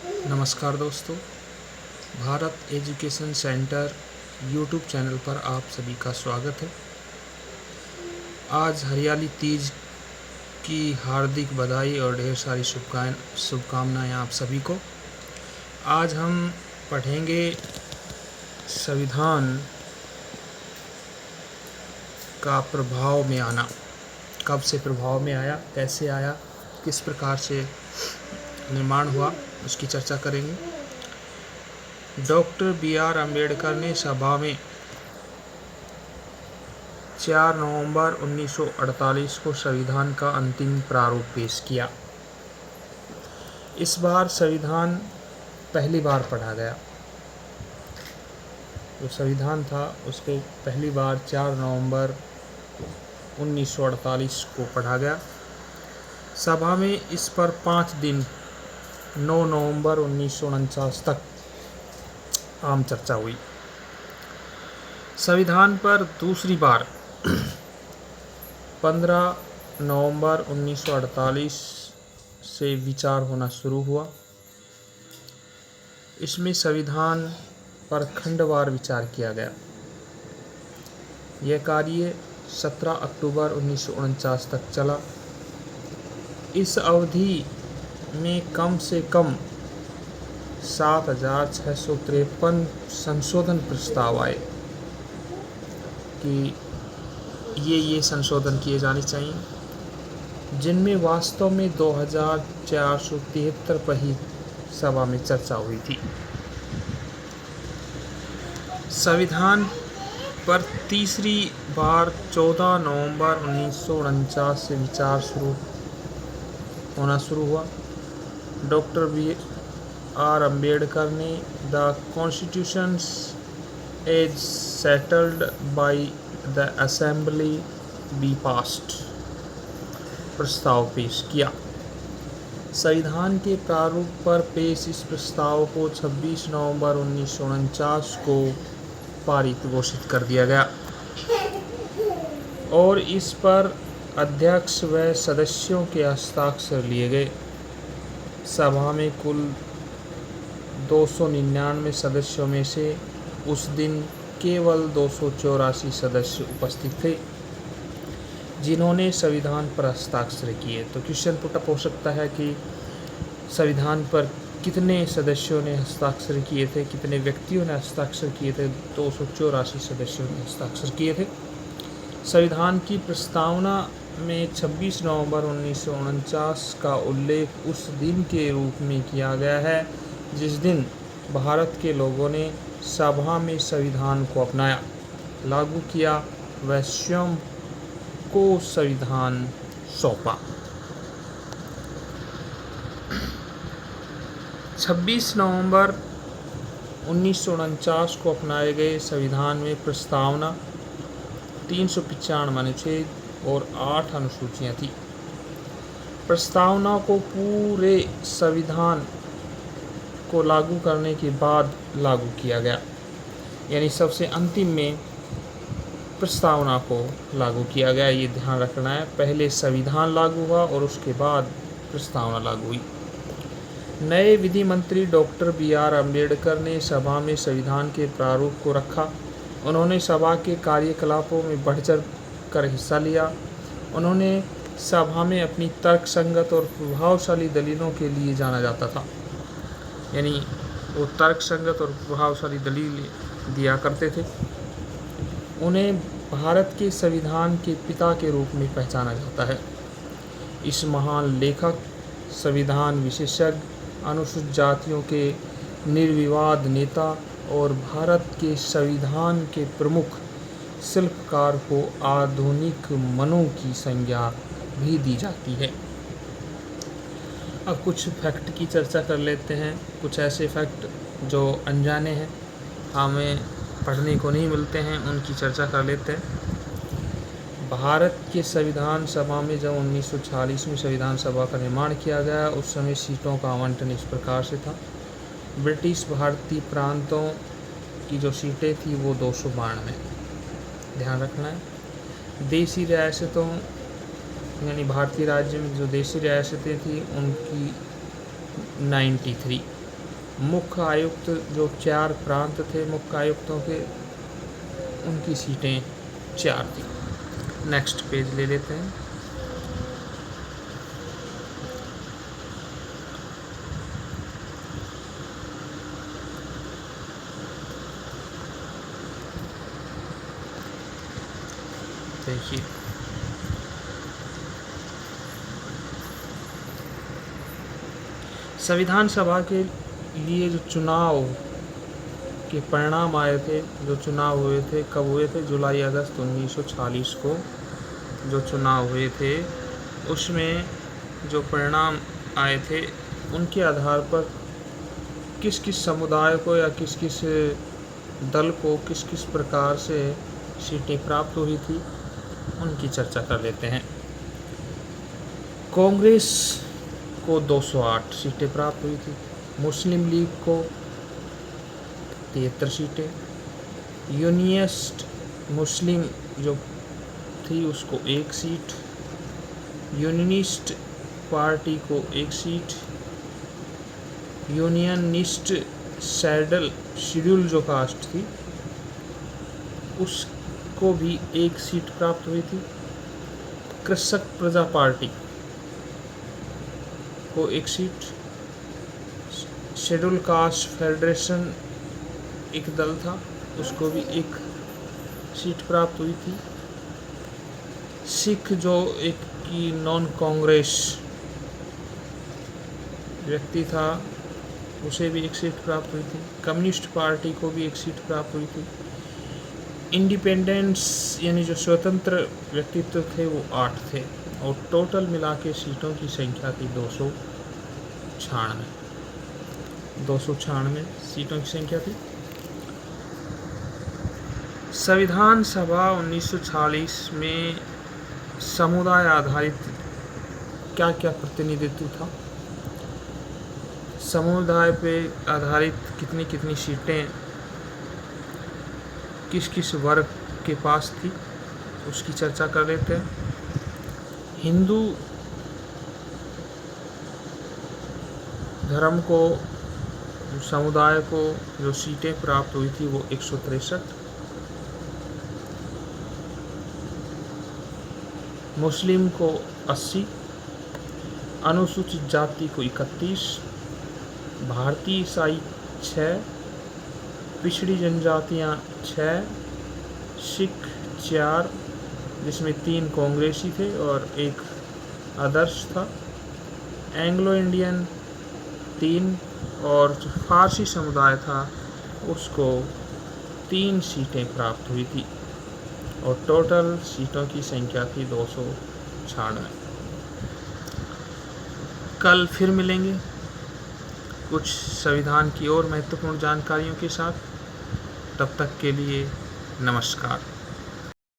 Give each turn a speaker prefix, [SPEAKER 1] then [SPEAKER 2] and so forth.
[SPEAKER 1] नमस्कार दोस्तों, Bharat education centre YouTube channel पर आप सभी का स्वागत है। आज हरियाली तीज की हार्दिक बधाई और ढेर सारी शुभकामनाएं आप सभी को। आज हम पढ़ेंगे संविधान का प्रभाव में आना, कब से प्रभाव में आया, कैसे आया, किस प्रकार से निर्माण हुआ, उसकी चर्चा करेंगे। Doctor B.R. अम्बेडकर ने सभा में 4 नवंबर 1948 को संविधान का अंतिम प्रारूप पेश किया। इस बार संविधान पहली बार पढ़ा गया। जो संविधान था उसको पहली बार 4 नवंबर 1948 को पढ़ा गया। सभा में इस पर 5 दिन 9 नवंबर 1949 तक आम चर्चा हुई। संविधान पर दूसरी बार 15 नवंबर 1948 से विचार होना शुरू हुआ। इसमें संविधान पर खंडवार विचार किया गया। यह कार्य 17 अक्टूबर 1949 तक चला। इस अवधि में कम से कम 7,653 संशोधन प्रस्ताव आए कि ये संशोधन किए जाने चाहिए, जिनमें वास्तव में 2,473 पर ही सभा में चर्चा हुई थी। संविधान पर तीसरी बार 14 नवंबर 1949 से विचार होना शुरू हुआ। Doctor B.R. अम्बेडकर ने the constitution as settled by the assembly be passed प्रस्ताव पेश किया। संविधान के प्रारूप पर पेश इस प्रस्ताव को 26 नवंबर 1949 को पारित घोषित कर दिया गया और इस पर अध्यक्ष व सदस्यों के हस्ताक्षर लिए गए। सभा में कुल 299 सदस्यों में से उस दिन केवल 284 सदस्य उपस्थित थे जिन्होंने संविधान पर हस्ताक्षर किए। तो क्वेश्चन पुटअप हो सकता है कि संविधान पर कितने सदस्यों ने हस्ताक्षर किए थे, कितने व्यक्तियों ने हस्ताक्षर किए थे। 284 सदस्यों ने हस्ताक्षर किए थे। संविधान की प्रस्तावना में 26 नवंबर 1949 का उल्लेख उस दिन के रूप में किया गया है जिस दिन भारत के लोगों ने सभा में संविधान को अपनाया, लागू किया व स्वयं को संविधान सौंपा। 26 नवंबर 1949 को अपनाए गए संविधान में प्रस्तावना 395 अनुच्छेद और 8 अनुसूचियाँ थी। प्रस्तावना को पूरे संविधान को लागू करने के बाद लागू किया गया, यानी सबसे अंतिम में प्रस्तावना को लागू किया गया। ये ध्यान रखना है, पहले संविधान लागू हुआ और उसके बाद प्रस्तावना लागू हुई। नए विधि मंत्री डॉक्टर B.R. अम्बेडकर ने सभा में संविधान के प्रारूप को रखा। उन्होंने सभा के कार्यकलापों में बढ़-चढ़ कर हिस्सा लिया। उन्होंने सभा में अपनी तर्कसंगत और प्रभावशाली दलीलों के लिए जाना जाता था, यानी वो तर्कसंगत और प्रभावशाली दलील दिया करते थे। उन्हें भारत के संविधान के पिता के रूप में पहचाना जाता है। इस महान लेखक, संविधान विशेषज्ञ, अनुसूचित जातियों के निर्विवाद नेता और भारत के संविधान के प्रमुख शिल्पकार को आधुनिक मनु की संज्ञा भी दी जाती है। अब कुछ फैक्ट की चर्चा कर लेते हैं। कुछ ऐसे फैक्ट जो अनजाने हैं, हमें पढ़ने को नहीं मिलते हैं, उनकी चर्चा कर लेते हैं। भारत के संविधान सभा में जब 1946 में संविधान सभा का निर्माण किया गया, उस समय सीटों का आवंटन इस प्रकार से था। ब्रिटिश भारतीय प्रांतों की जो सीटें थी वो 292, ध्यान रखना है। देशी रियासतों यानी भारतीय राज्य में जो देशी रियासतें थी उनकी 93, मुख्य आयुक्त जो 4 प्रांत थे मुख्य आयुक्तों के, उनकी सीटें 4 थी। नेक्स्ट पेज ले लेते हैं। देखिए संविधान सभा के लिए जो चुनाव के परिणाम आए थे, जो चुनाव हुए थे, कब हुए थे? जुलाई अगस्त 1940 को जो चुनाव हुए थे, उसमें जो परिणाम आए थे उनके आधार पर किस किस समुदाय को या किस किस दल को किस किस प्रकार से सीटें प्राप्त हुई थी, उनकी चर्चा कर लेते हैं। कांग्रेस को 208 सीटें प्राप्त हुई थी, मुस्लिम लीग को 73 सीटें, यूनियनिस्ट मुस्लिम जो थी उसको 1 सीट, यूनियनिस्ट पार्टी को 1 सीट, यूनियनिस्ट शेड्यूल जो कास्ट थी उसको भी 1 सीट प्राप्त हुई थी, कृषक प्रजा पार्टी को 1 सीट, शेड्यूल कास्ट फेडरेशन एक दल था उसको भी 1 सीट प्राप्त हुई थी, सिख जो एक की नॉन कांग्रेस व्यक्ति था उसे भी 1 सीट प्राप्त हुई थी, कम्युनिस्ट पार्टी को भी 1 सीट प्राप्त हुई थी, इंडिपेंडेंस यानी जो स्वतंत्र व्यक्तित्व थे वो 8 थे, और टोटल मिला के सीटों की संख्या थी 296 सीटों की संख्या थी। संविधान सभा 1940 में समुदाय आधारित क्या क्या प्रतिनिधित्व था, समुदाय पे आधारित कितनी कितनी सीटें किस किस वर्ग के पास थी, उसकी चर्चा कर लेते हैं। हिंदू धर्म को समुदाय को जो सीटें प्राप्त हुई थी वो 163, मुस्लिम को 80, अनुसूचित जाति को 31, भारतीय ईसाई 6, पिछड़ी जनजातियां 6, सिख 4 जिसमें 3 कांग्रेसी थे और 1 आदर्श था, एंग्लो इंडियन 3 और जो फारसी समुदाय था उसको 3 सीटें प्राप्त हुई थी, और टोटल सीटों की संख्या थी 296। कल फिर मिलेंगे कुछ संविधान की और महत्वपूर्ण जानकारियों के साथ। तब तक के लिए नमस्कार।